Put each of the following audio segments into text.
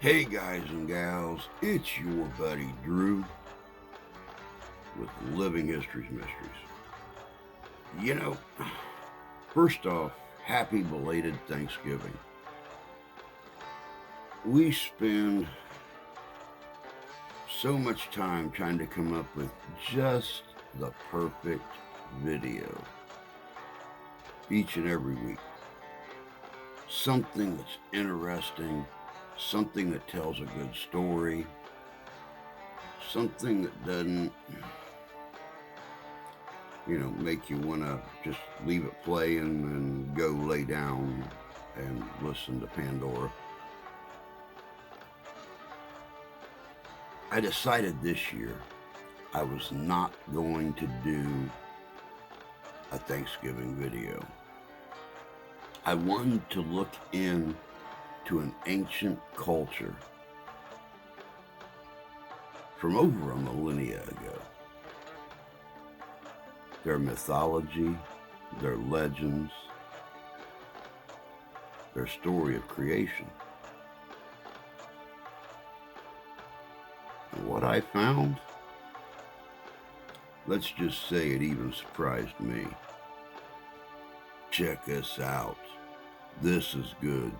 Hey guys and gals, it's your buddy Drew with Living History's Mysteries. You know, first off, happy belated Thanksgiving. We spend so much time trying to come up with just the perfect video each and every week. Something that's interesting, something that tells a good story, something that doesn't, make you want to just leave it playing and go lay down and listen to Pandora. I decided this year I was not going to do a Thanksgiving video. I wanted to look into an ancient culture from over a millennia ago. Their mythology, their legends, their story of creation. And what I found, let's just say it even surprised me. Check us out. This is good.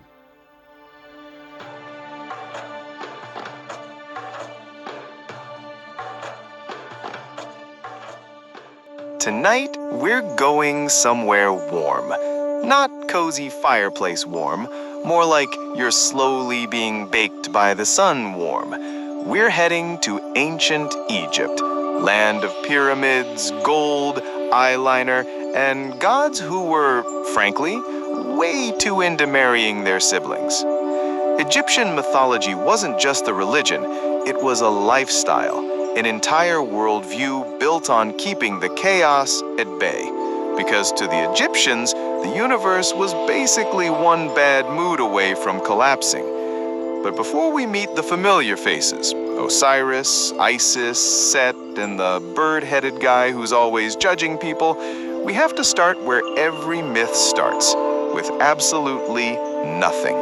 Tonight, we're going somewhere warm. Not cozy fireplace warm, more like you're slowly being baked by the sun warm. We're heading to ancient Egypt, land of pyramids, gold, eyeliner, and gods who were, frankly, way too into marrying their siblings. Egyptian mythology wasn't just a religion, it was a lifestyle, an entire worldview built on keeping the chaos at bay. Because to the Egyptians, the universe was basically one bad mood away from collapsing. But before we meet the familiar faces, Osiris, Isis, Set, and the bird-headed guy who's always judging people, we have to start where every myth starts, with absolutely nothing.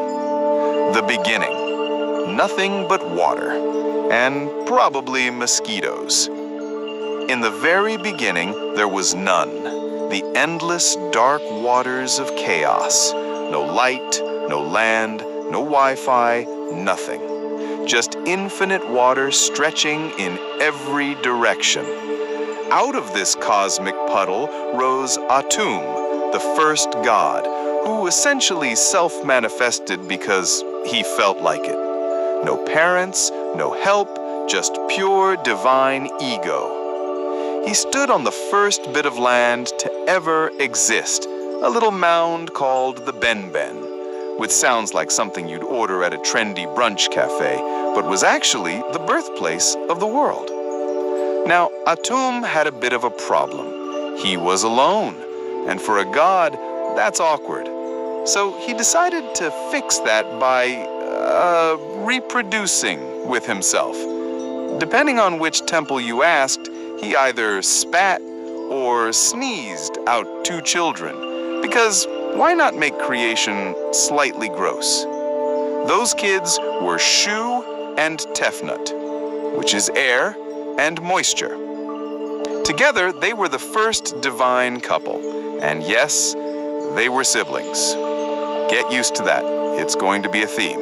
The beginning. Nothing but water. And probably mosquitoes. In the very beginning, there was none. The endless dark waters of chaos. No light, no land, no Wi-Fi, nothing. Just infinite water stretching in every direction. Out of this cosmic puddle rose Atum, the first god, who essentially self-manifested because he felt like it. No parents, no help, just pure divine ego. He stood on the first bit of land to ever exist, a little mound called the Ben, which sounds like something you'd order at a trendy brunch cafe, but was actually the birthplace of the world. Now, Atum had a bit of a problem. He was alone, and for a god, that's awkward. So he decided to fix that by reproducing with himself. Depending on which temple you asked, he either spat or sneezed out two children, because why not make creation slightly gross? Those kids were Shu and Tefnut, which is air and moisture. Together, they were the first divine couple, and yes, they were siblings. Get used to that. It's going to be a theme.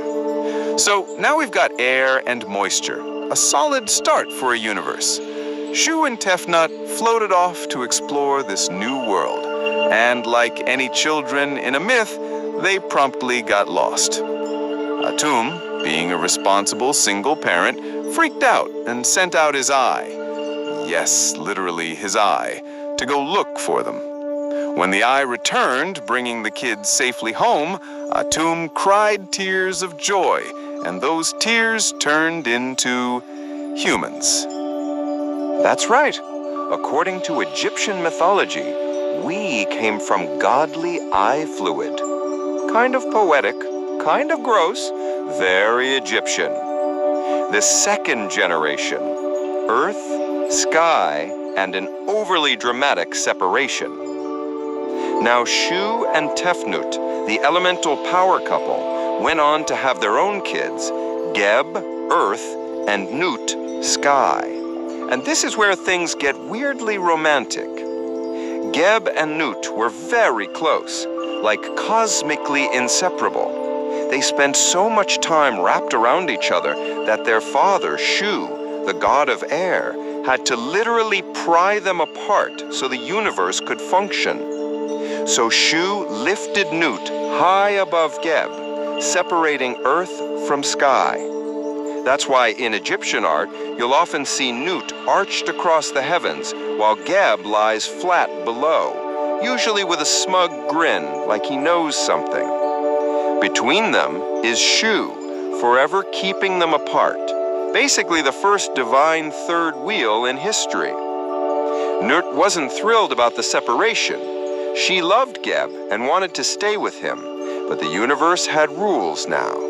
So now we've got air and moisture, a solid start for a universe. Shu and Tefnut floated off to explore this new world, and like any children in a myth, they promptly got lost. Atum, being a responsible single parent, freaked out and sent out his eye, yes, literally his eye, to go look for them. When the eye returned, bringing the kids safely home, Atum cried tears of joy, and those tears turned into humans. That's right. According to Egyptian mythology, we came from godly eye fluid. Kind of poetic, kind of gross, very Egyptian. The second generation, earth, sky, and an overly dramatic separation. Now Shu and Tefnut, the elemental power couple, went on to have their own kids, Geb, earth, and Nut, sky. And this is where things get weirdly romantic. Geb and Nut were very close, like cosmically inseparable. They spent so much time wrapped around each other that their father, Shu, the god of air, had to literally pry them apart so the universe could function. So Shu lifted Nut high above Geb, separating earth from sky. That's why in Egyptian art, you'll often see Nut arched across the heavens, while Geb lies flat below, usually with a smug grin, like he knows something. Between them is Shu, forever keeping them apart, basically the first divine third wheel in history. Nut wasn't thrilled about the separation. She loved Geb and wanted to stay with him, but the universe had rules now.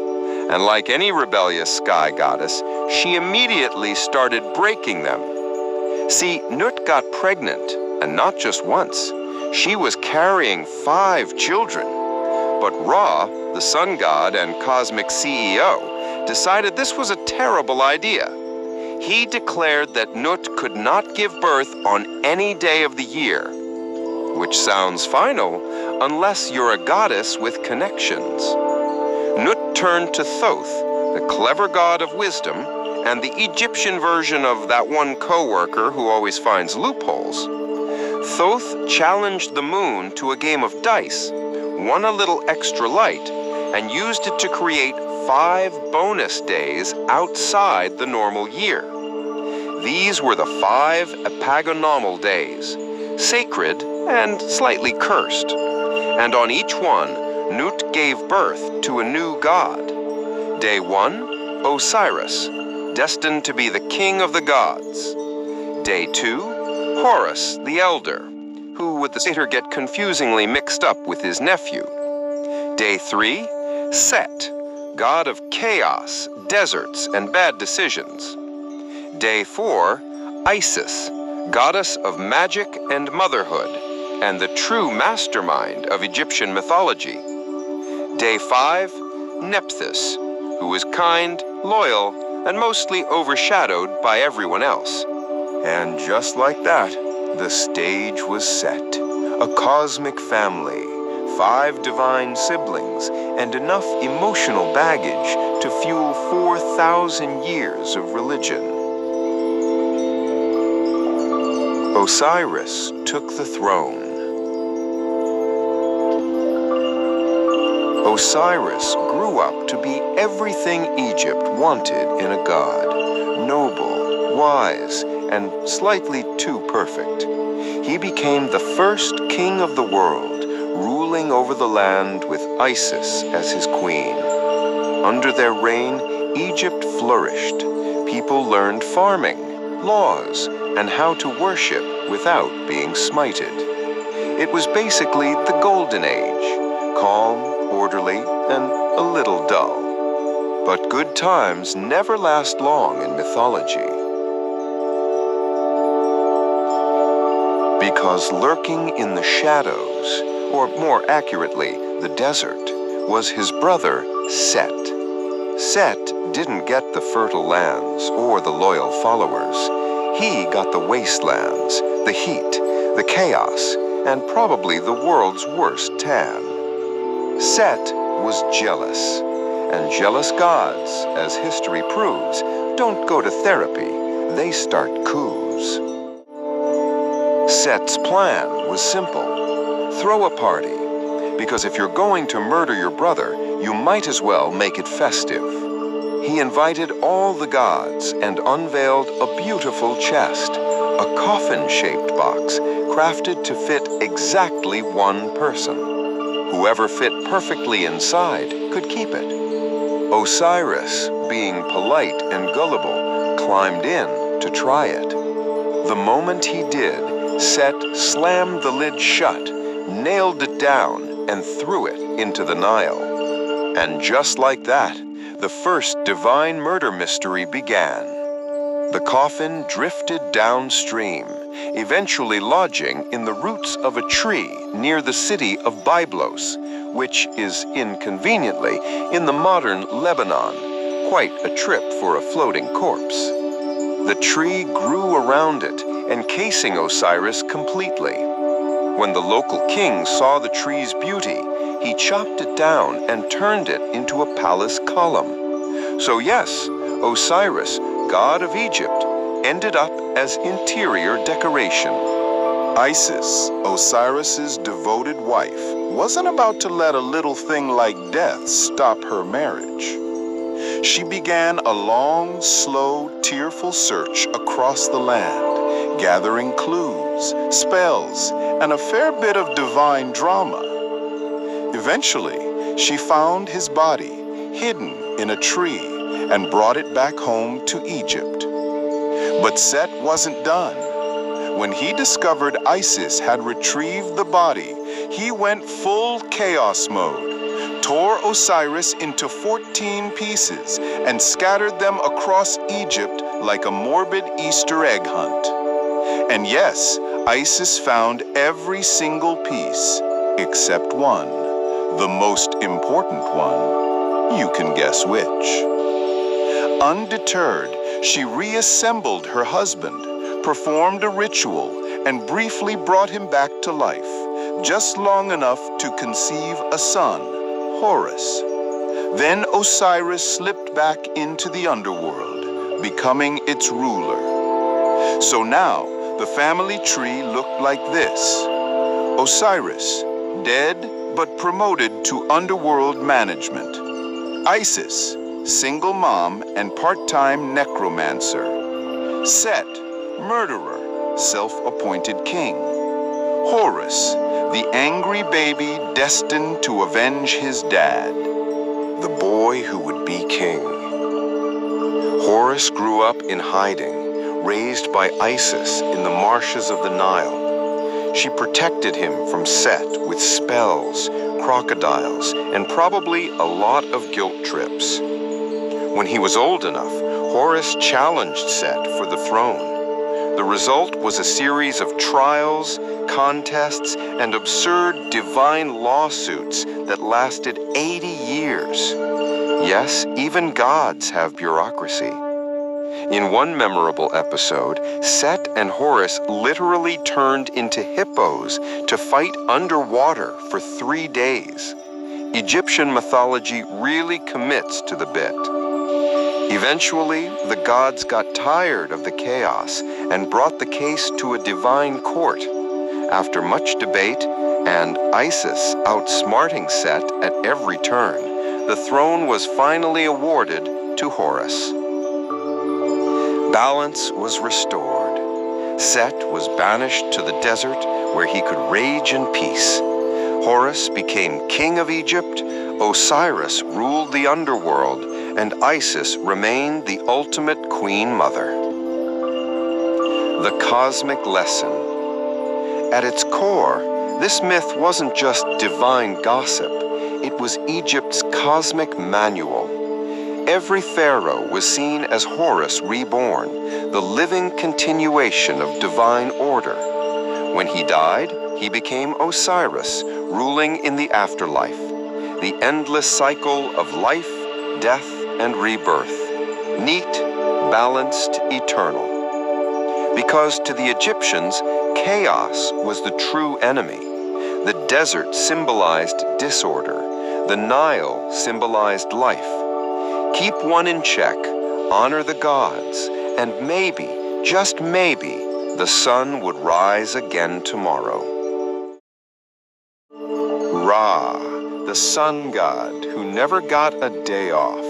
And like any rebellious sky goddess, she immediately started breaking them. See, Nut got pregnant, and not just once. She was carrying 5 children. But Ra, the sun god and cosmic CEO, decided this was a terrible idea. He declared that Nut could not give birth on any day of the year, which sounds final unless you're a goddess with connections. Nut turned to Thoth, the clever god of wisdom, and the Egyptian version of that one co-worker who always finds loopholes. Thoth challenged the moon to a game of dice, won a little extra light, and used it to create 5 bonus days outside the normal year. These were the 5 epagonomal days, sacred and slightly cursed. And on each one, Nut gave birth to a new god. Day 1, Osiris, destined to be the king of the gods. Day 2, Horus, the elder, who would later get confusingly mixed up with his nephew. Day 3, Set, god of chaos, deserts, and bad decisions. Day 4, Isis, goddess of magic and motherhood, and the true mastermind of Egyptian mythology. Day 5, Nephthys, who was kind, loyal, and mostly overshadowed by everyone else. And just like that, the stage was set. A cosmic family, 5 divine siblings, and enough emotional baggage to fuel 4,000 years of religion. Osiris took the throne. Osiris grew up to be everything Egypt wanted in a god: noble, wise, and slightly too perfect. He became the first king of the world, ruling over the land with Isis as his queen. Under their reign, Egypt flourished. People learned farming, laws, and how to worship without being smited. It was basically the Golden Age, calm, orderly, and a little dull. But good times never last long in mythology. Because lurking in the shadows, or more accurately, the desert, was his brother, Set. Set didn't get the fertile lands or the loyal followers. He got the wastelands, the heat, the chaos, and probably the world's worst tan. Set was jealous, and jealous gods, as history proves, don't go to therapy, they start coups. Set's plan was simple: throw a party, because if you're going to murder your brother, you might as well make it festive. He invited all the gods and unveiled a beautiful chest, a coffin-shaped box crafted to fit exactly one person. Whoever fit perfectly inside could keep it. Osiris, being polite and gullible, climbed in to try it. The moment he did, Set slammed the lid shut, nailed it down, and threw it into the Nile. And just like that, the first divine murder mystery began. The coffin drifted downstream, eventually lodging in the roots of a tree near the city of Byblos, which is inconveniently in the modern Lebanon, quite a trip for a floating corpse. The tree grew around it, encasing Osiris completely. When the local king saw the tree's beauty, he chopped it down and turned it into a palace column. So yes, Osiris, god of Egypt, ended up as interior decoration. Isis, Osiris's devoted wife, wasn't about to let a little thing like death stop her marriage. She began a long, slow, tearful search across the land, gathering clues, spells, and a fair bit of divine drama. Eventually, she found his body hidden in a tree and brought it back home to Egypt. But Set wasn't done. When he discovered Isis had retrieved the body, he went full chaos mode, tore Osiris into 14 pieces, and scattered them across Egypt like a morbid Easter egg hunt. And yes, Isis found every single piece, except one, the most important one. You can guess which. Undeterred, she reassembled her husband, performed a ritual, and briefly brought him back to life, just long enough to conceive a son, Horus. Then Osiris slipped back into the underworld, becoming its ruler. So now, the family tree looked like this. Osiris, dead but promoted to underworld management. Isis, single mom and part-time necromancer. Set, murderer, self-appointed king. Horus, the angry baby destined to avenge his dad. The boy who would be king. Horus grew up in hiding, raised by Isis in the marshes of the Nile. She protected him from Set with spells, crocodiles, and probably a lot of guilt trips. When he was old enough, Horus challenged Set for the throne. The result was a series of trials, contests, and absurd divine lawsuits that lasted 80 years. Yes, even gods have bureaucracy. In one memorable episode, Set and Horus literally turned into hippos to fight underwater for 3 days. Egyptian mythology really commits to the bit. Eventually, the gods got tired of the chaos and brought the case to a divine court. After much debate and Isis outsmarting Set at every turn, the throne was finally awarded to Horus. Balance was restored. Set was banished to the desert where he could rage in peace. Horus became king of Egypt, Osiris ruled the underworld, and Isis remained the ultimate queen mother. The cosmic lesson. At its core, this myth wasn't just divine gossip, it was Egypt's cosmic manual. Every pharaoh was seen as Horus reborn, the living continuation of divine order. When he died, he became Osiris, ruling in the afterlife, the endless cycle of life, death, and rebirth. Neat, balanced, eternal. Because to the Egyptians, chaos was the true enemy. The desert symbolized disorder. The Nile symbolized life. Keep one in check, honor the gods, and maybe, just maybe, the sun would rise again tomorrow. Ra, the sun god who never got a day off.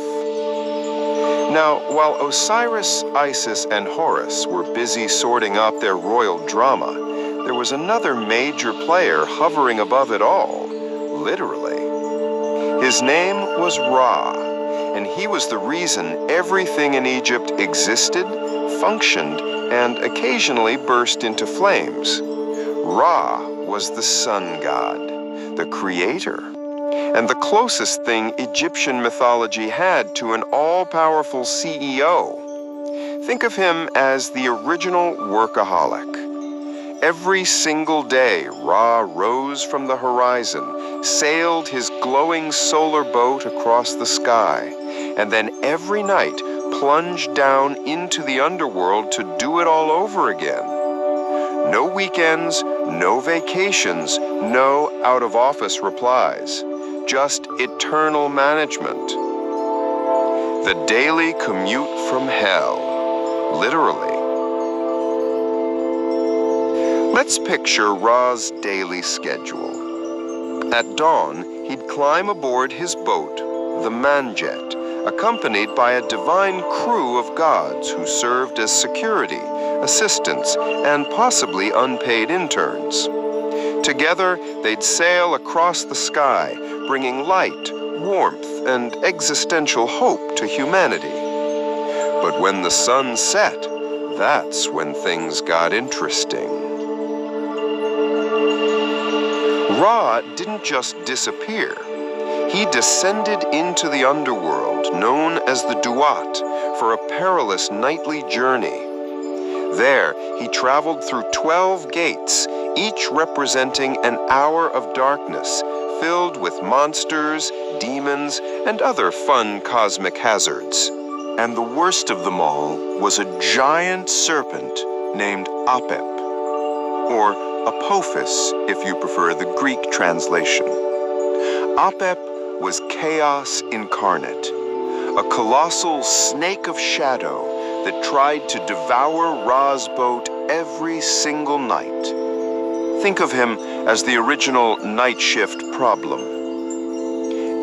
Now, while Osiris, Isis, and Horus were busy sorting out their royal drama, there was another major player hovering above it all, literally. His name was Ra, and he was the reason everything in Egypt existed, functioned, and occasionally burst into flames. Ra was the sun god, the creator, and the closest thing Egyptian mythology had to an all-powerful CEO. Think of him as the original workaholic. Every single day, Ra rose from the horizon, sailed his glowing solar boat across the sky, and then every night plunged down into the underworld to do it all over again. No weekends, no vacations, no out-of-office replies, just eternal management. The daily commute from hell, literally. Let's picture Ra's daily schedule. At dawn, he'd climb aboard his boat, the Manjet, accompanied by a divine crew of gods who served as security, assistants, and possibly unpaid interns. Together, they'd sail across the sky, bringing light, warmth, and existential hope to humanity. But when the sun set, that's when things got interesting. Ra didn't just disappear. He descended into the underworld, known as the Duat, for a perilous nightly journey. There, he traveled through 12 gates, each representing an hour of darkness, filled with monsters, demons, and other fun cosmic hazards. And the worst of them all was a giant serpent named Apep, or Apophis, if you prefer the Greek translation. Apep was chaos incarnate, a colossal snake of shadow that tried to devour Ra's boat every single night. Think of him as the original night shift problem.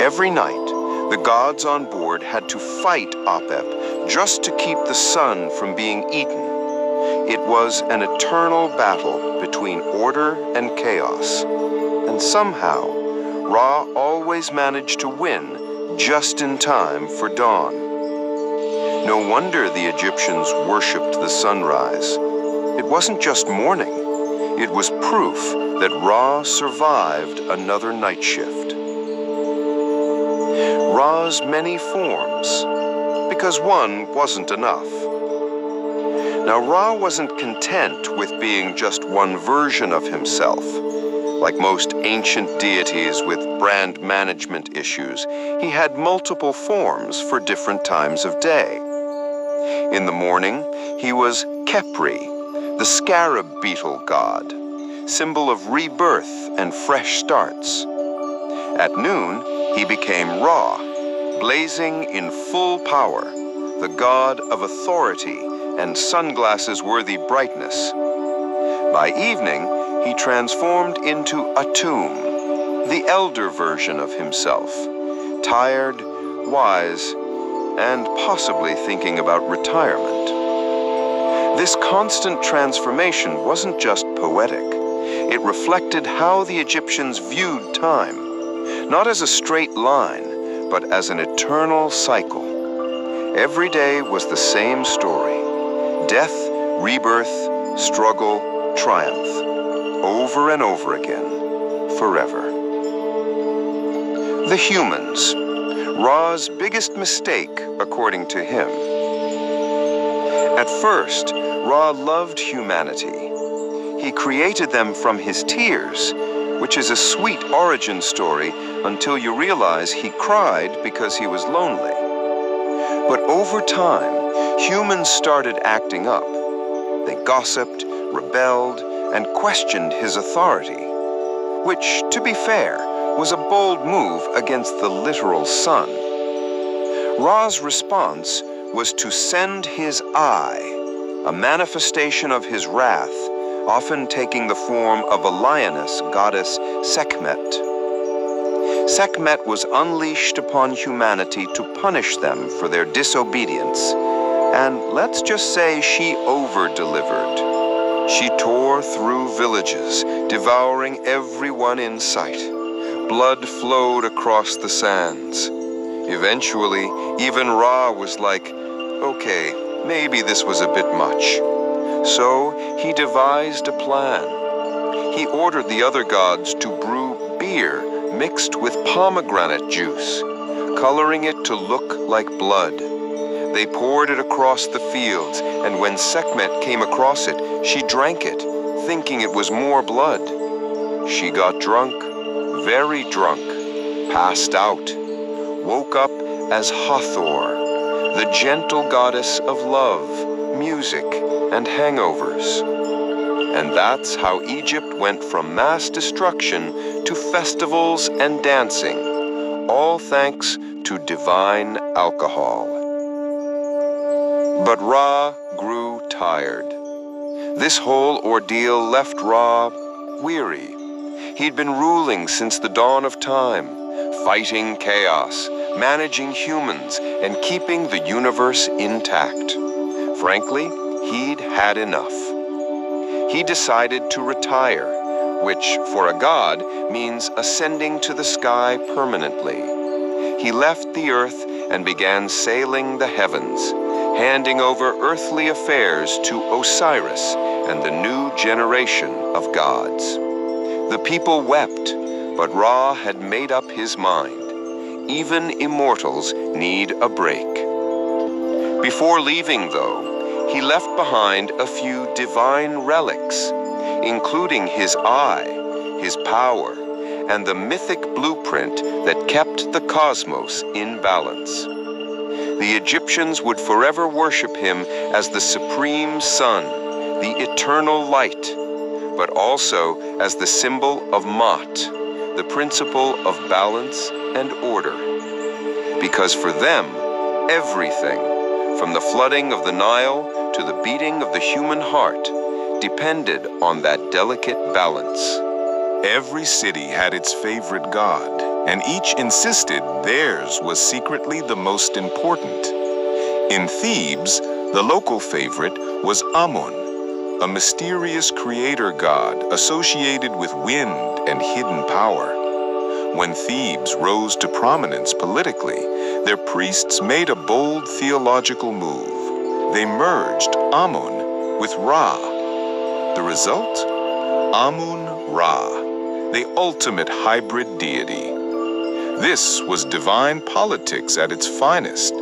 Every night, the gods on board had to fight Apep just to keep the sun from being eaten. It was an eternal battle between order and chaos, and somehow, Ra always managed to win just in time for dawn. No wonder the Egyptians worshipped the sunrise. It wasn't just morning. It was proof that Ra survived another night shift. Ra's many forms, because one wasn't enough. Now, Ra wasn't content with being just one version of himself. Like most ancient deities with brand management issues, he had multiple forms for different times of day. In the morning, he was Khepri, the scarab beetle god, symbol of rebirth and fresh starts. At noon, he became Ra, blazing in full power, the god of authority and sunglasses-worthy brightness. By evening, he transformed into Atum, the elder version of himself, tired, wise, and possibly thinking about retirement. This constant transformation wasn't just poetic. It reflected how the Egyptians viewed time, not as a straight line, but as an eternal cycle. Every day was the same story: death, rebirth, struggle, triumph, over and over again, forever. The humans, Ra's biggest mistake, according to him. At first, Ra loved humanity. He created them from his tears, which is a sweet origin story until you realize he cried because he was lonely. But over time, humans started acting up. They gossiped, rebelled, and questioned his authority, which, to be fair, was a bold move against the literal sun. Ra's response was to send his eye, a manifestation of his wrath, often taking the form of a lioness goddess Sekhmet. Sekhmet was unleashed upon humanity to punish them for their disobedience, and let's just say she over-delivered. She tore through villages, devouring everyone in sight. Blood flowed across the sands. Eventually, even Ra was like, okay, maybe this was a bit much. So he devised a plan. He ordered the other gods to brew beer mixed with pomegranate juice, coloring it to look like blood. They poured it across the fields, and when Sekhmet came across it, she drank it, thinking it was more blood. She got drunk, very drunk, passed out, woke up as Hathor, the gentle goddess of love, music, and hangovers. And that's how Egypt went from mass destruction to festivals and dancing, all thanks to divine alcohol. But Ra grew tired. This whole ordeal left Ra weary. He'd been ruling since the dawn of time, fighting chaos, managing humans, and keeping the universe intact. Frankly, he'd had enough. He decided to retire, which for a god means ascending to the sky permanently. He left the earth and began sailing the heavens, handing over earthly affairs to Osiris and the new generation of gods. The people wept, but Ra had made up his mind. Even immortals need a break. Before leaving, though, he left behind a few divine relics, including his eye, his power, and the mythic blueprint that kept the cosmos in balance. The Egyptians would forever worship him as the supreme sun, the eternal light, but also as the symbol of Ma'at, the principle of balance and order. Because for them, everything, from the flooding of the Nile to the beating of the human heart, depended on that delicate balance. Every city had its favorite god, and each insisted theirs was secretly the most important. In Thebes, the local favorite was Amun, a mysterious creator god associated with wind and hidden power. When Thebes rose to prominence politically, their priests made a bold theological move. They merged Amun with Ra. The result? Amun-Ra, the ultimate hybrid deity. This was divine politics at its finest.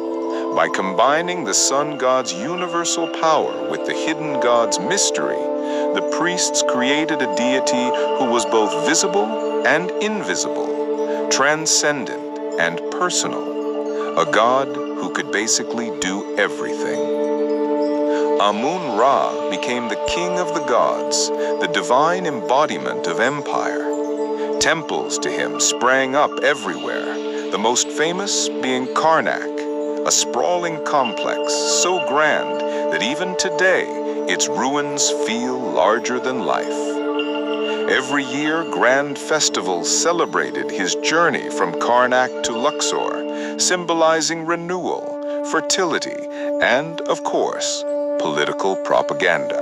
By combining the sun god's universal power with the hidden god's mystery, the priests created a deity who was both visible and invisible, transcendent and personal, a god who could basically do everything. Amun-Ra became the king of the gods, the divine embodiment of empire. Temples to him sprang up everywhere, the most famous being Karnak, a sprawling complex so grand that even today its ruins feel larger than life. Every year, grand festivals celebrated his journey from Karnak to Luxor, symbolizing renewal, fertility, and, of course, political propaganda.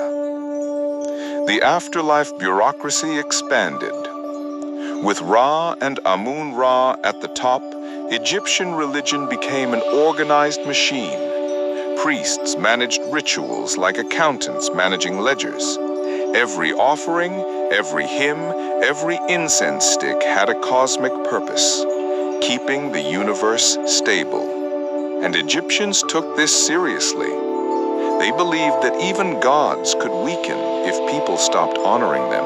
The afterlife bureaucracy expanded. With Ra and Amun-Ra at the top, Egyptian religion became an organized machine. Priests managed rituals like accountants managing ledgers. Every offering, every hymn, every incense stick had a cosmic purpose, keeping the universe stable. And Egyptians took this seriously. They believed that even gods could weaken if people stopped honoring them.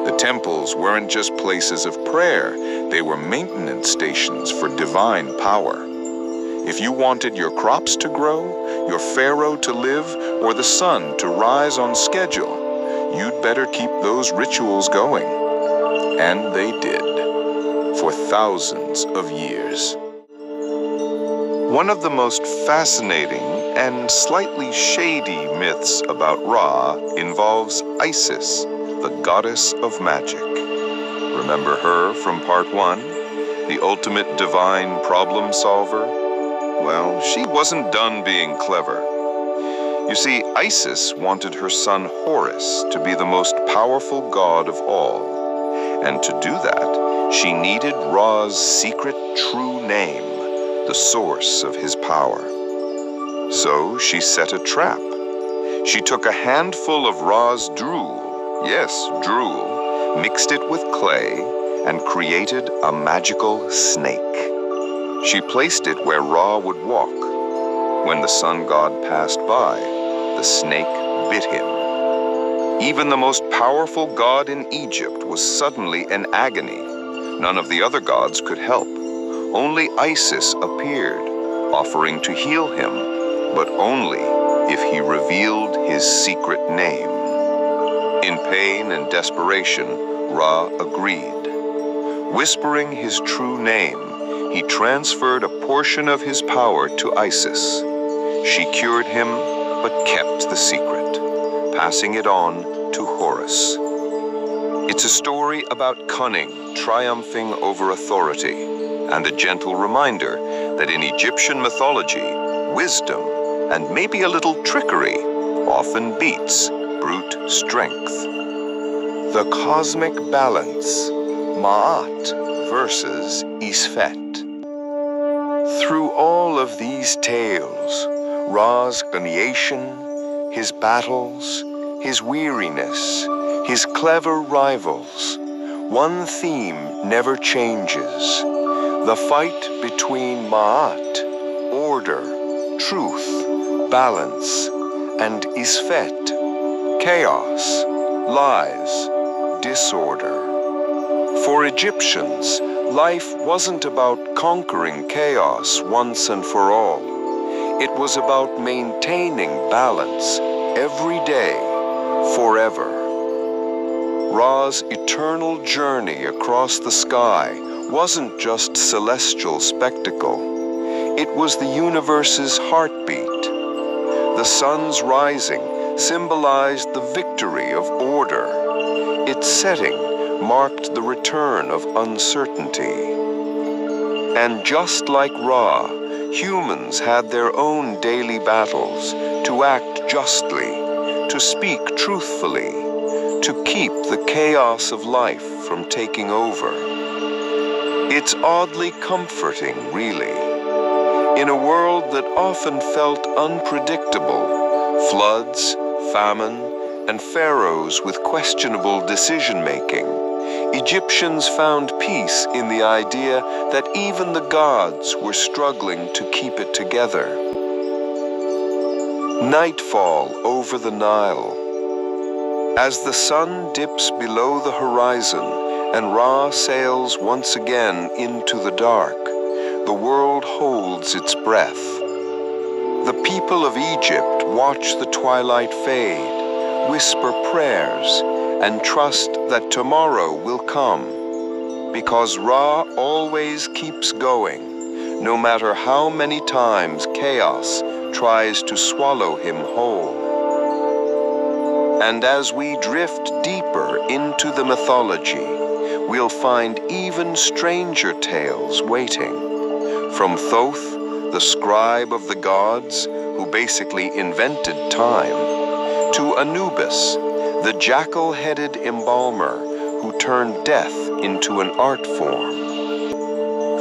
The temples weren't just places of prayer, they were maintenance stations for divine power. If you wanted your crops to grow, your pharaoh to live, or the sun to rise on schedule, you'd better keep those rituals going. And they did, for thousands of years. One of the most fascinating and slightly shady myths about Ra involves Isis, the goddess of magic. Remember her from part 1? The ultimate divine problem solver? Well, she wasn't done being clever. You see, Isis wanted her son Horus to be the most powerful god of all. And to do that, she needed Ra's secret true name, the source of his power. So she set a trap. She took a handful of Ra's drool, yes, drool, mixed it with clay, and created a magical snake. She placed it where Ra would walk. When the sun god passed by, the snake bit him. Even the most powerful god in Egypt was suddenly in agony. None of the other gods could help. Only Isis appeared, offering to heal him, but only if he revealed his secret name. In pain and desperation, Ra agreed. Whispering his true name, he transferred a portion of his power to Isis. She cured him, but kept the secret, passing it on to Horus. It's a story about cunning triumphing over authority, and a gentle reminder that in Egyptian mythology, wisdom and maybe a little trickery often beats brute strength. The cosmic balance, Ma'at versus Isfet. Through all of these tales, Ra's creation, his battles, his weariness, his clever rivals, one theme never changes. The fight between Ma'at, order, truth, balance, and Isfet, chaos, lies, disorder. For Egyptians, life wasn't about conquering chaos once and for all. It was about maintaining balance every day, forever. Ra's eternal journey across the sky wasn't just celestial spectacle. It was the universe's heartbeat. The sun's rising symbolized the victory of order. Its setting marked the return of uncertainty. And just like Ra, humans had their own daily battles to act justly, to speak truthfully, to keep the chaos of life from taking over. It's oddly comforting, really. In a world that often felt unpredictable, floods, famine, and pharaohs with questionable decision-making, Egyptians found peace in the idea that even the gods were struggling to keep it together. Nightfall over the Nile. As the sun dips below the horizon and Ra sails once again into the dark, the world holds its breath. The people of Egypt watch the twilight fade, whisper prayers, and trust that tomorrow will come, because Ra always keeps going, no matter how many times chaos tries to swallow him whole. And as we drift deeper into the mythology, we'll find even stranger tales waiting. From Thoth, the scribe of the gods, who basically invented time, to Anubis, the jackal-headed embalmer who turned death into an art form.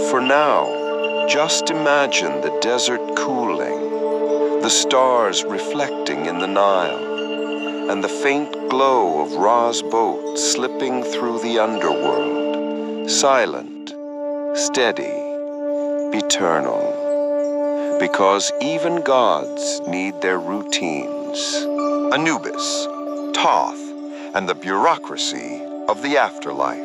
For now, just imagine the desert cooling, the stars reflecting in the Nile, and the faint glow of Ra's boat slipping through the underworld, silent, steady, eternal. Because even gods need their routines. Anubis, Thoth, and the bureaucracy of the afterlife.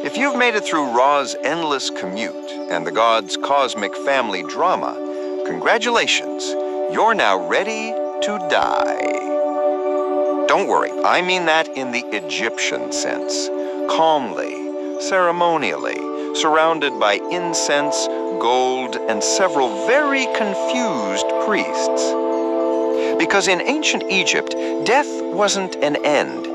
If you've made it through Ra's endless commute and the gods' cosmic family drama, congratulations, you're now ready to die. Don't worry, I mean that in the Egyptian sense. Calmly, ceremonially, surrounded by incense, gold, and several very confused priests. Because in ancient Egypt, death wasn't an end.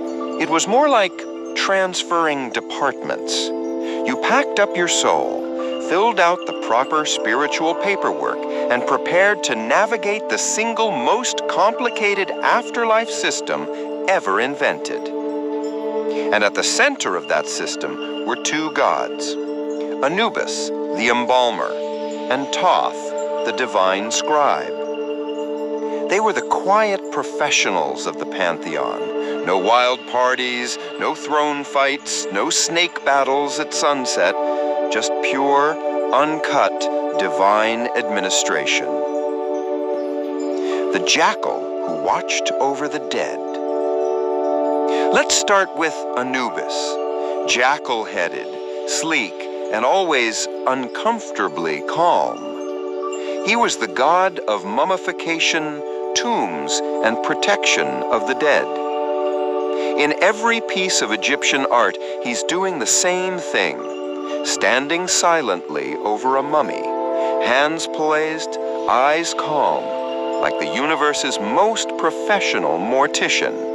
It was more like transferring departments. You packed up your soul, filled out the proper spiritual paperwork, and prepared to navigate the single most complicated afterlife system ever invented. And at the center of that system were two gods, Anubis, the embalmer, and Thoth, the divine scribe. They were the quiet professionals of the pantheon. No wild parties, no throne fights, no snake battles at sunset, just pure, uncut, divine administration. The jackal who watched over the dead. Let's start with Anubis, jackal-headed, sleek, and always uncomfortably calm. He was the god of mummification, tombs, and protection of the dead. In every piece of Egyptian art, he's doing the same thing, standing silently over a mummy, hands poised, eyes calm, like the universe's most professional mortician.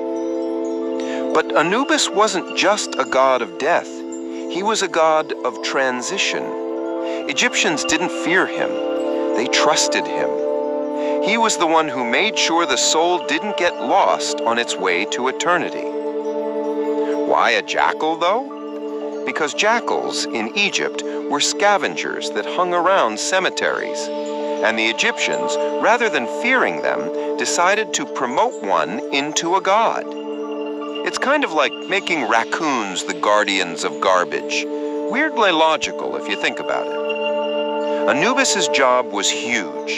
But Anubis wasn't just a god of death. He was a god of transition. Egyptians didn't fear him. They trusted him. He was the one who made sure the soul didn't get lost on its way to eternity. Why a jackal, though? Because jackals in Egypt were scavengers that hung around cemeteries. And the Egyptians, rather than fearing them, decided to promote one into a god. It's kind of like making raccoons the guardians of garbage. Weirdly logical if you think about it. Anubis's job was huge.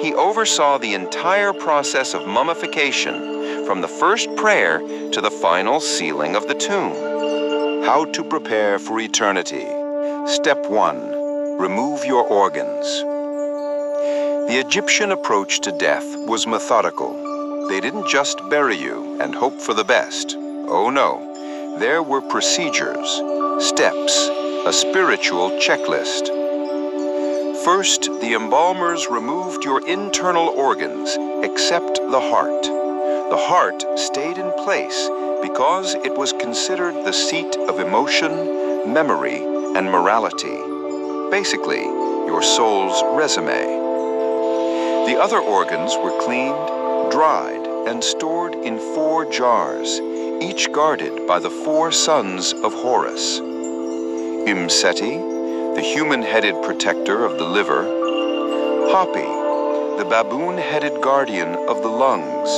He oversaw the entire process of mummification, from the first prayer to the final sealing of the tomb. How to prepare for eternity. Step 1. Remove your organs. The Egyptian approach to death was methodical. They didn't just bury you and hope for the best. Oh no, there were procedures, steps, a spiritual checklist. First, the embalmers removed your internal organs, except the heart. The heart stayed in place because it was considered the seat of emotion, memory, and morality. Basically, your soul's resume. The other organs were cleaned, dried, and stored in 4 jars, each guarded by the 4 sons of Horus. Imseti, the human-headed protector of the liver. Hapi, the baboon-headed guardian of the lungs.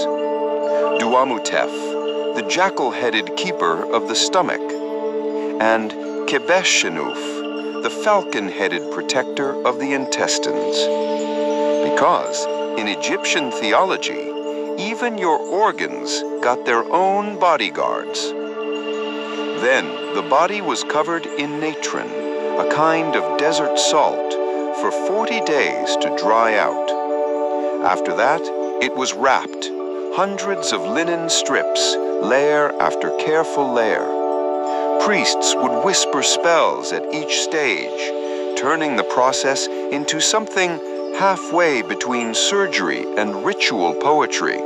Duamutef, the jackal-headed keeper of the stomach. And Kebeshenuf, the falcon-headed protector of the intestines. Because in Egyptian theology, even your organs got their own bodyguards. Then the body was covered in natron, a kind of desert salt, for 40 days to dry out. After that, it was wrapped, hundreds of linen strips, layer after careful layer. Priests would whisper spells at each stage, turning the process into something halfway between surgery and ritual poetry.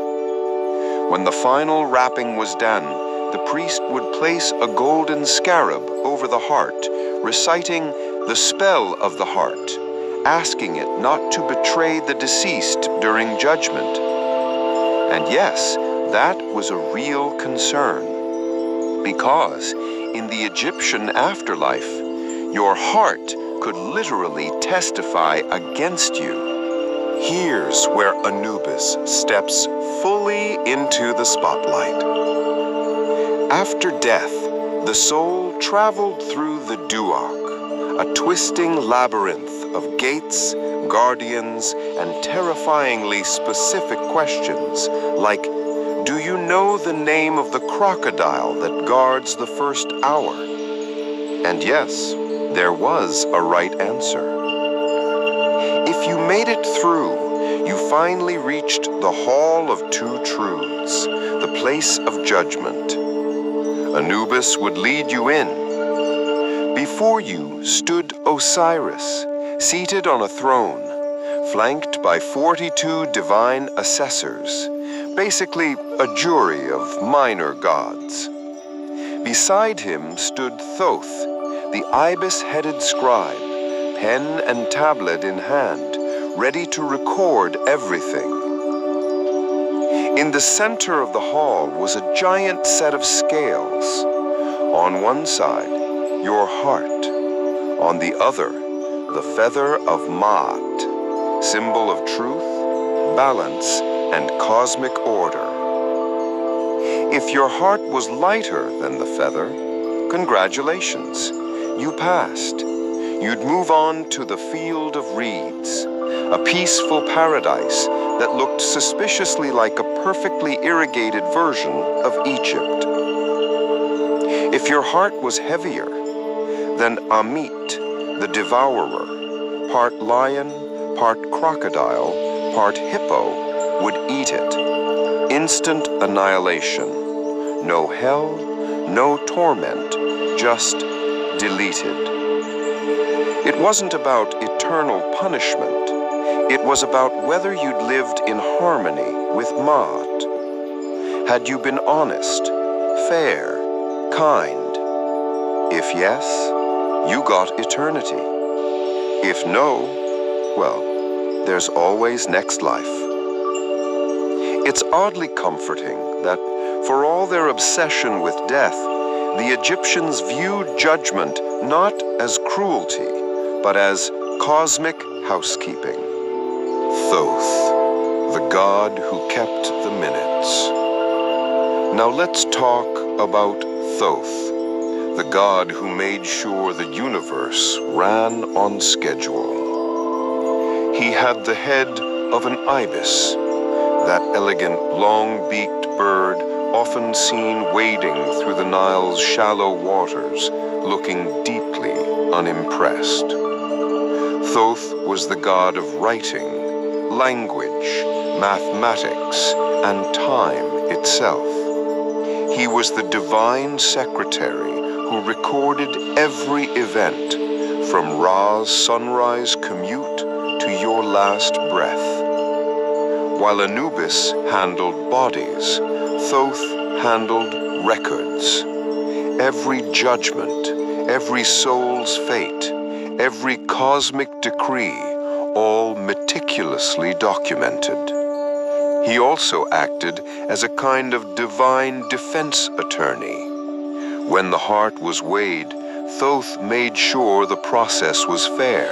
When the final wrapping was done, the priest would place a golden scarab over the heart, reciting the spell of the heart, asking it not to betray the deceased during judgment. And yes, that was a real concern, because in the Egyptian afterlife, your heart could literally testify against you. Here's where Anubis steps fully into the spotlight. After death, the soul traveled through the Duach, a twisting labyrinth of gates, guardians, and terrifyingly specific questions like, do you know the name of the crocodile that guards the first hour? And yes, there was a right answer. If you made it through, you finally reached the Hall of Two Truths, the place of judgment. Anubis would lead you in. Before you stood Osiris, seated on a throne, flanked by 42 divine assessors, basically a jury of minor gods. Beside him stood Thoth, the ibis-headed scribe, pen and tablet in hand, ready to record everything. In the center of the hall was a giant set of scales. On one side, your heart. On the other, the feather of Maat, symbol of truth, balance, and cosmic order. If your heart was lighter than the feather, congratulations, you passed. You'd move on to the field of reeds, a peaceful paradise that looked suspiciously like a perfectly irrigated version of Egypt. If your heart was heavier, then Amit, the devourer, part lion, part crocodile, part hippo, would eat it. Instant annihilation. No hell, no torment, just deleted. It wasn't about eternal punishment. It was about whether you'd lived in harmony with Maat. Had you been honest, fair, kind? If yes, you got eternity. If no, well, there's always next life. It's oddly comforting that, for all their obsession with death, the Egyptians viewed judgment not as cruelty, but as cosmic housekeeping. Thoth, the god who kept the minutes. Now let's talk about Thoth, the god who made sure the universe ran on schedule. He had the head of an ibis, that elegant long-beaked bird often seen wading through the Nile's shallow waters, looking deeply unimpressed. Thoth was the god of writing, language, mathematics, and time itself. He was the divine secretary who recorded every event, from Ra's sunrise commute to your last breath. While Anubis handled bodies, Thoth handled records. Every judgment, every soul's fate, every cosmic decree, all meticulously documented. He also acted as a kind of divine defense attorney. When the heart was weighed, Thoth made sure the process was fair.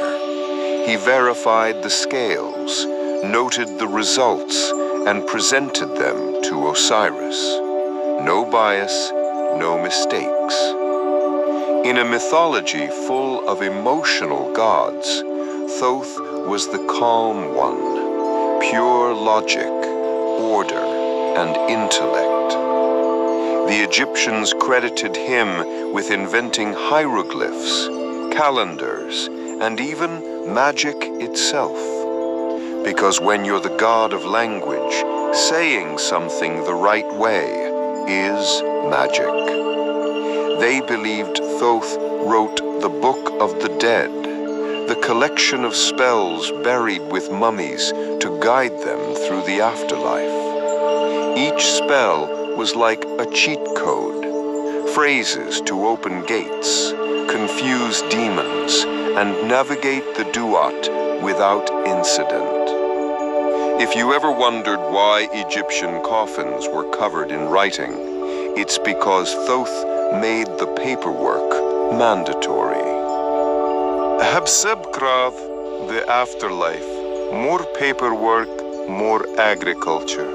He verified the scales, noted the results, and presented them to Osiris. No bias, no mistakes. In a mythology full of emotional gods, Thoth was the calm one, pure logic, order, and intellect. The Egyptians credited him with inventing hieroglyphs, calendars, and even magic itself. Because when you're the god of language, saying something the right way is magic. They believed Thoth wrote the Book of the Dead, the collection of spells buried with mummies to guide them through the afterlife. Each spell was like a cheat code, phrases to open gates, confuse demons, and navigate the duat without incident. If you ever wondered why Egyptian coffins were covered in writing, it's because Thoth made the paperwork mandatory. Habsebkrav, the afterlife, more paperwork, more agriculture.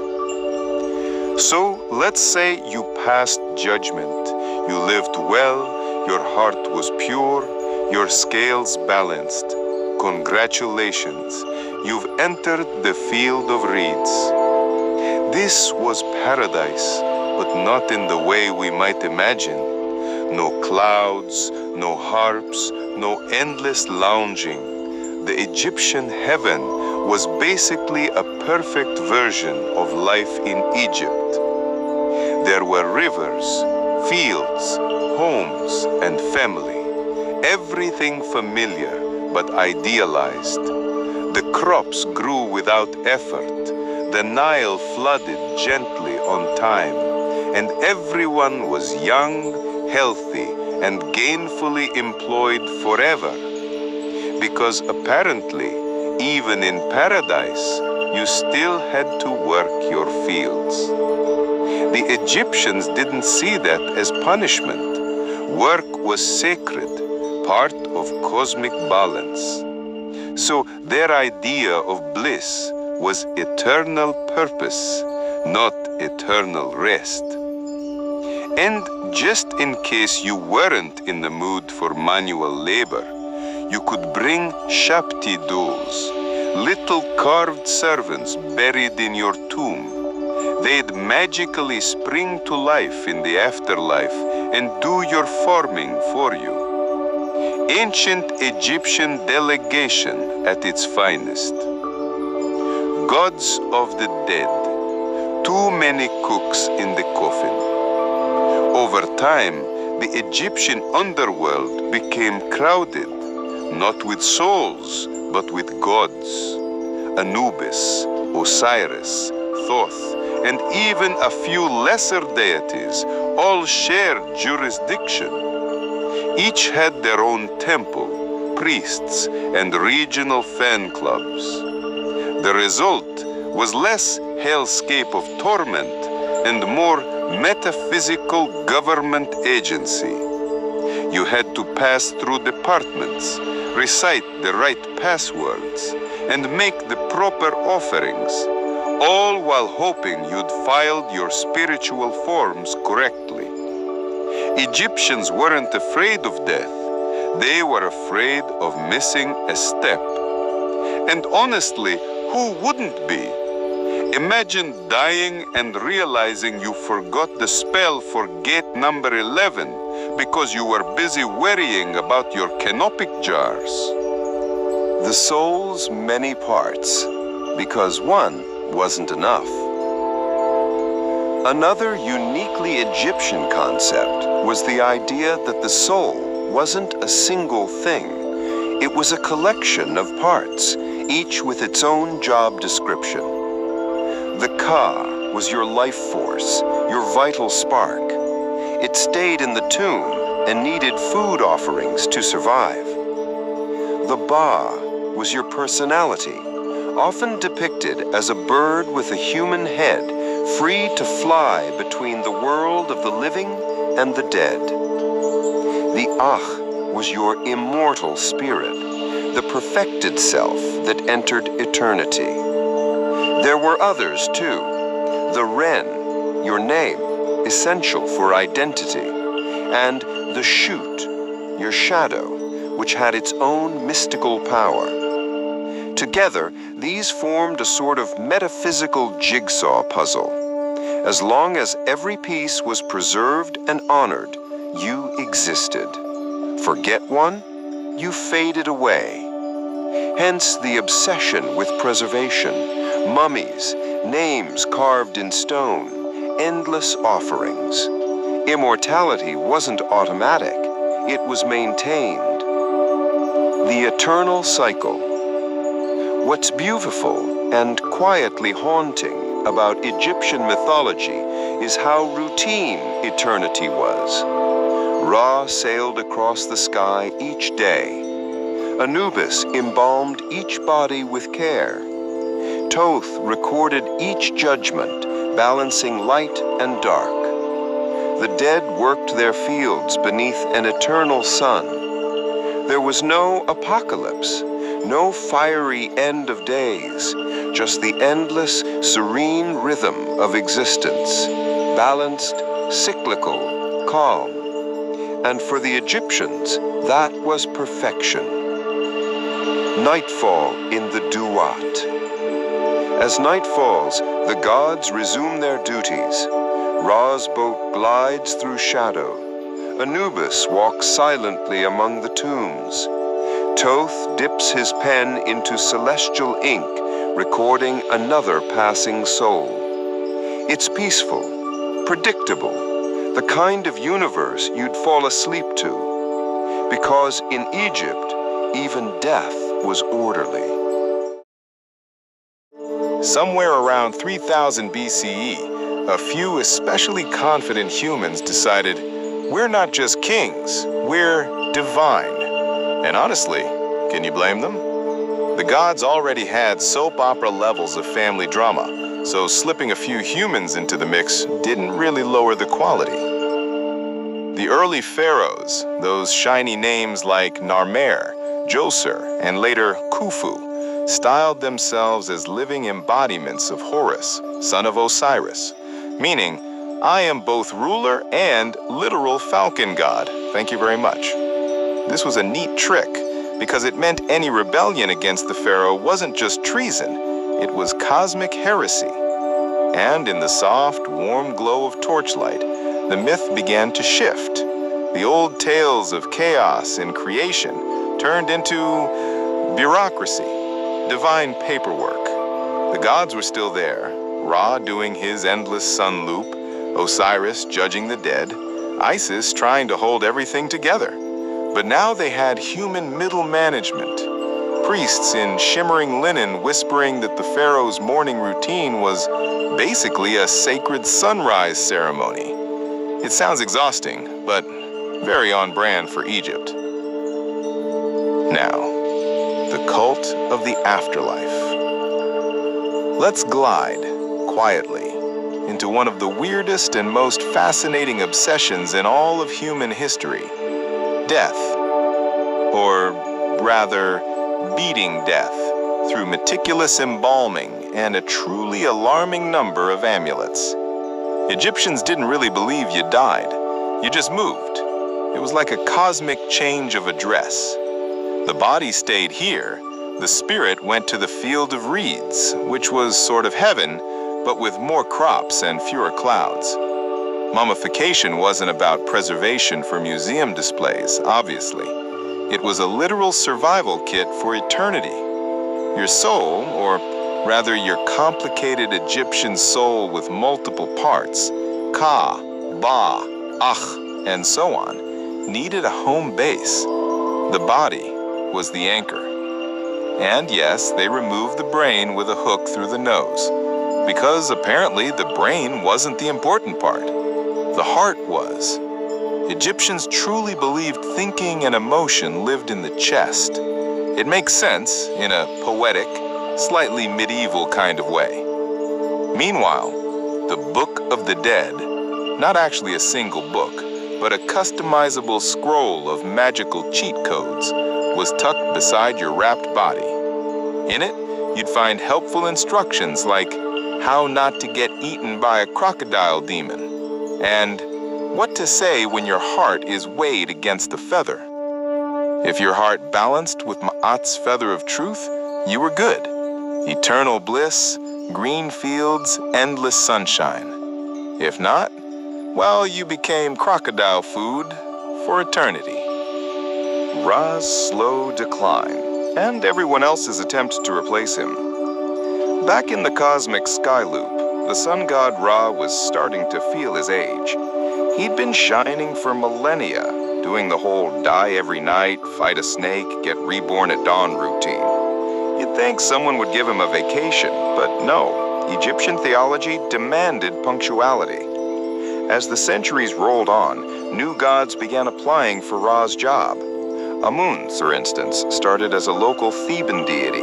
So let's say you passed judgment. You lived well, your heart was pure, your scales balanced. Congratulations, you've entered the field of reeds. This was paradise, but not in the way we might imagine. No clouds, no harps, no endless lounging. The Egyptian heaven was basically a perfect version of life in Egypt. There were rivers, fields, homes, and family. Everything familiar, but idealized. The crops grew without effort. The Nile flooded gently on time. And everyone was young, healthy, and gainfully employed forever. Because apparently, even in paradise, you still had to work your fields. The Egyptians didn't see that as punishment. Work was sacred, part of cosmic balance. So their idea of bliss was eternal purpose, not eternal rest. And just in case you weren't in the mood for manual labor, you could bring Shapti dolls, little carved servants buried in your tomb. They'd magically spring to life in the afterlife and do your farming for you. Ancient Egyptian delegation at its finest. Gods of the dead. Too many cooks in the coffin. Over time, the Egyptian underworld became crowded, not with souls, but with gods. Anubis, Osiris, Thoth, and even a few lesser deities all shared jurisdiction. Each had their own temple, priests, and regional fan clubs. The result was less hellscape of torment and more metaphysical government agency. You had to pass through departments, recite the right passwords, and make the proper offerings, all while hoping you'd filed your spiritual forms correctly. Egyptians weren't afraid of death. They were afraid of missing a step. And honestly, who wouldn't be? Imagine dying and realizing you forgot the spell for gate number 11 because you were busy worrying about your canopic jars. The soul's many parts, because one wasn't enough. Another uniquely Egyptian concept was the idea that the soul wasn't a single thing. It was a collection of parts, each with its own job description. The Ka was your life force, your vital spark. It stayed in the tomb and needed food offerings to survive. The Ba was your personality, often depicted as a bird with a human head, free to fly between the world of the living and the dead. The Ach was your immortal spirit, the perfected self that entered eternity. There were others too. The Ren, your name, essential for identity, and the Shoot, your shadow, which had its own mystical power. Together, these formed a sort of metaphysical jigsaw puzzle. As long as every piece was preserved and honored, you existed. Forget one, you faded away. Hence the obsession with preservation, mummies, names carved in stone, endless offerings. Immortality wasn't automatic, it was maintained. The eternal cycle. What's beautiful and quietly haunting about Egyptian mythology is how routine eternity was. Ra sailed across the sky each day. Anubis embalmed each body with care. Thoth recorded each judgment, balancing light and dark. The dead worked their fields beneath an eternal sun. There was no apocalypse, no fiery end of days, just the endless, serene rhythm of existence, balanced, cyclical, calm. And for the Egyptians, that was perfection. Nightfall in the Duat. As night falls, the gods resume their duties. Ra's boat glides through shadow. Anubis walks silently among the tombs. Thoth dips his pen into celestial ink, recording another passing soul. It's peaceful, predictable, the kind of universe you'd fall asleep to. Because in Egypt, even death was orderly. Somewhere around 3000 BCE, a few especially confident humans decided, we're not just kings, we're divine. And honestly, can you blame them? The gods already had soap opera levels of family drama, so slipping a few humans into the mix didn't really lower the quality. The early pharaohs, those shiny names like Narmer, Djoser, and later Khufu, styled themselves as living embodiments of Horus, son of Osiris, meaning, I am both ruler and literal falcon god. Thank you very much. This was a neat trick because it meant any rebellion against the pharaoh wasn't just treason, it was cosmic heresy. And in the soft, warm glow of torchlight, the myth began to shift. The old tales of chaos and creation turned into bureaucracy, divine paperwork. The gods were still there, Ra doing his endless sun loop, Osiris judging the dead, Isis trying to hold everything together. But now they had human middle management. Priests in shimmering linen whispering that the pharaoh's morning routine was basically a sacred sunrise ceremony. It sounds exhausting, but very on brand for Egypt. Now, the cult of the afterlife. Let's glide, quietly, into one of the weirdest and most fascinating obsessions in all of human history. Death. Or rather, beating death through meticulous embalming and a truly alarming number of amulets. Egyptians didn't really believe you died. You just moved. It was like a cosmic change of address. The body stayed here. The spirit went to the field of reeds, which was sort of heaven, but with more crops and fewer clouds. Mummification wasn't about preservation for museum displays, obviously. It was a literal survival kit for eternity. Your soul, or rather your complicated Egyptian soul with multiple parts, Ka, Ba, Ach, and so on, needed a home base. The body was the anchor. And yes, they removed the brain with a hook through the nose, because apparently the brain wasn't the important part. The heart was. Egyptians truly believed thinking and emotion lived in the chest. It makes sense in a poetic, slightly medieval kind of way. Meanwhile, the Book of the Dead, not actually a single book, but a customizable scroll of magical cheat codes, was tucked beside your wrapped body. In it, you'd find helpful instructions like how not to get eaten by a crocodile demon, and what to say when your heart is weighed against a feather. If your heart balanced with Ma'at's feather of truth, you were good. Eternal bliss, green fields, endless sunshine. If not, well, you became crocodile food for eternity. Ra's slow decline, and everyone else's attempts to replace him. Back in the cosmic sky loop, the sun god Ra was starting to feel his age. He'd been shining for millennia, doing the whole die every night, fight a snake, get reborn at dawn routine. You'd think someone would give him a vacation, but no, Egyptian theology demanded punctuality. As the centuries rolled on, new gods began applying for Ra's job. Amun, for instance, started as a local Theban deity,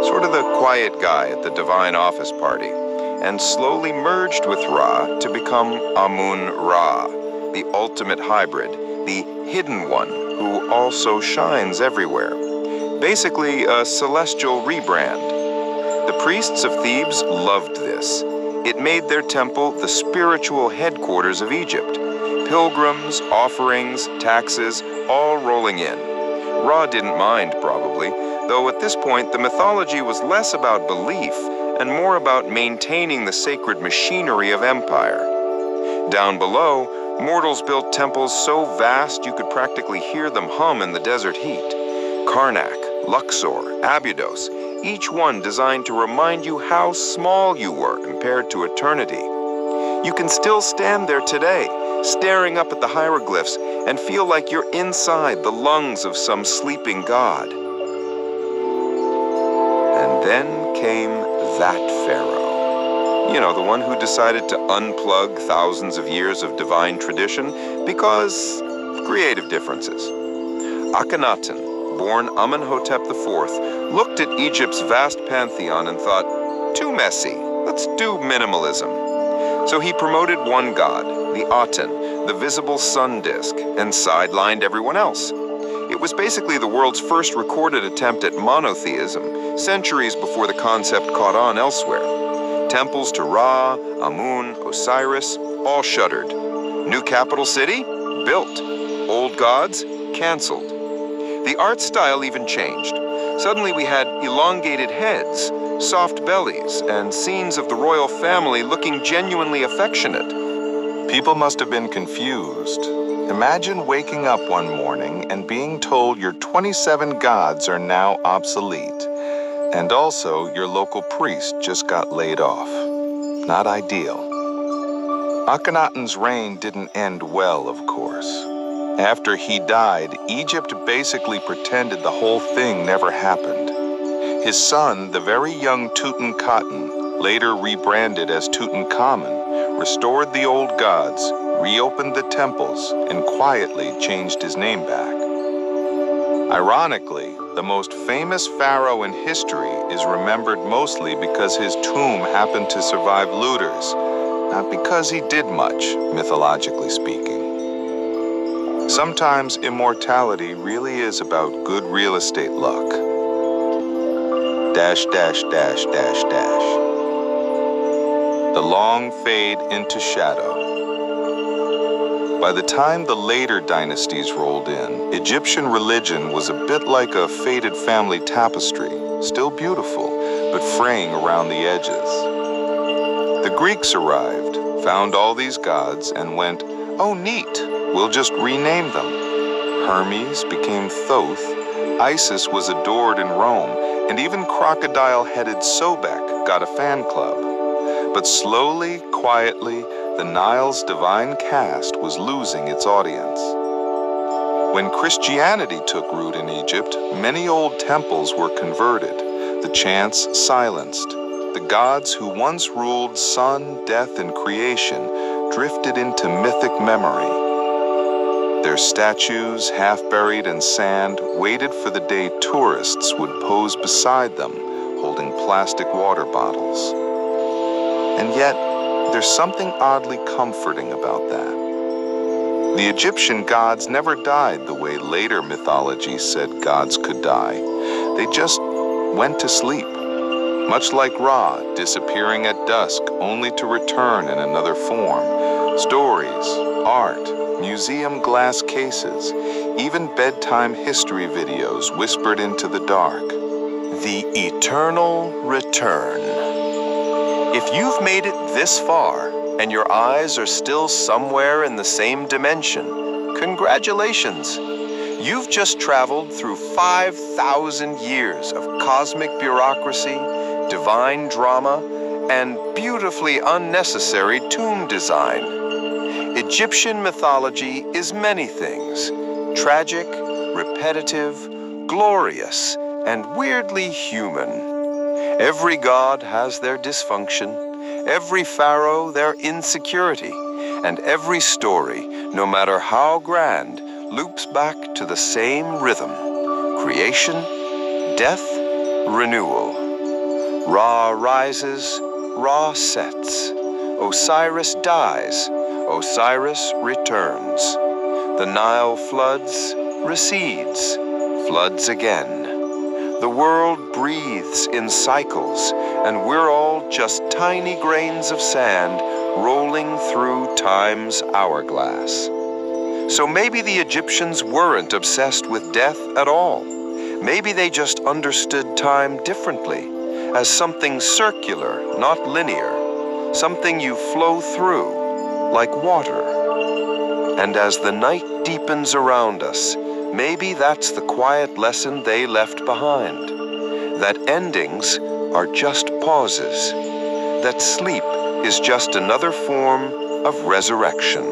sort of the quiet guy at the divine office party, and slowly merged with Ra to become Amun-Ra, the ultimate hybrid, the hidden one who also shines everywhere. Basically, a celestial rebrand. The priests of Thebes loved this. It made their temple the spiritual headquarters of Egypt. Pilgrims, offerings, taxes, all rolling in. Ra didn't mind, probably, though at this point the mythology was less about belief and more about maintaining the sacred machinery of empire. Down below, mortals built temples so vast you could practically hear them hum in the desert heat. Karnak, Luxor, Abydos, each one designed to remind you how small you were compared to eternity. You can still stand there today, staring up at the hieroglyphs, and feel like you're inside the lungs of some sleeping god. And then came that pharaoh. You know, the one who decided to unplug thousands of years of divine tradition because of creative differences. Akhenaten, born Amenhotep IV, looked at Egypt's vast pantheon and thought, too messy, let's do minimalism. So he promoted one god, the Aten, the visible sun disk, and sidelined everyone else. It was basically the world's first recorded attempt at monotheism, centuries before the concept caught on elsewhere. Temples to Ra, Amun, Osiris, all shuttered. New capital city? Built. Old gods? Canceled. The art style even changed. Suddenly we had elongated heads, soft bellies, and scenes of the royal family looking genuinely affectionate. People must have been confused. Imagine waking up one morning and being told your 27 gods are now obsolete. And also, your local priest just got laid off. Not ideal. Akhenaten's reign didn't end well, of course. After he died, Egypt basically pretended the whole thing never happened. His son, the very young Tutankhaten, later rebranded as Tutankhamun, restored the old gods, reopened the temples, and quietly changed his name back. Ironically, the most famous pharaoh in history is remembered mostly because his tomb happened to survive looters, not because he did much, mythologically speaking. Sometimes immortality really is about good real estate luck. Dash, dash, dash, dash, dash. The long fade into shadow. By the time the later dynasties rolled in, Egyptian religion was a bit like a faded family tapestry, still beautiful, but fraying around the edges. The Greeks arrived, found all these gods, and went, "Oh, neat, we'll just rename them." Hermes became Thoth, Isis was adored in Rome, and even crocodile-headed Sobek got a fan club. But slowly, quietly, the Nile's divine caste was losing its audience. When Christianity took root in Egypt, many old temples were converted, the chants silenced. The gods who once ruled sun, death, and creation drifted into mythic memory. Their statues, half buried in sand, waited for the day tourists would pose beside them, holding plastic water bottles. And yet, there's something oddly comforting about that. The Egyptian gods never died the way later mythology said gods could die. They just went to sleep, much like Ra disappearing at dusk only to return in another form. Stories, art, museum glass cases, even bedtime history videos whispered into the dark. The eternal return. If you've made it this far and your eyes are still somewhere in the same dimension, congratulations. You've just traveled through 5,000 years of cosmic bureaucracy, divine drama, and beautifully unnecessary tomb design. Egyptian mythology is many things: tragic, repetitive, glorious, and weirdly human. Every god has their dysfunction, every pharaoh their insecurity, and every story, no matter how grand, loops back to the same rhythm: creation, death, renewal. Ra rises, Ra sets. Osiris dies, Osiris returns. The Nile floods, recedes, floods again. The world breathes in cycles, and we're all just tiny grains of sand rolling through time's hourglass. So maybe the Egyptians weren't obsessed with death at all. Maybe they just understood time differently, as something circular, not linear, something you flow through, like water. And as the night deepens around us, maybe that's the quiet lesson they left behind. That endings are just pauses. That sleep is just another form of resurrection.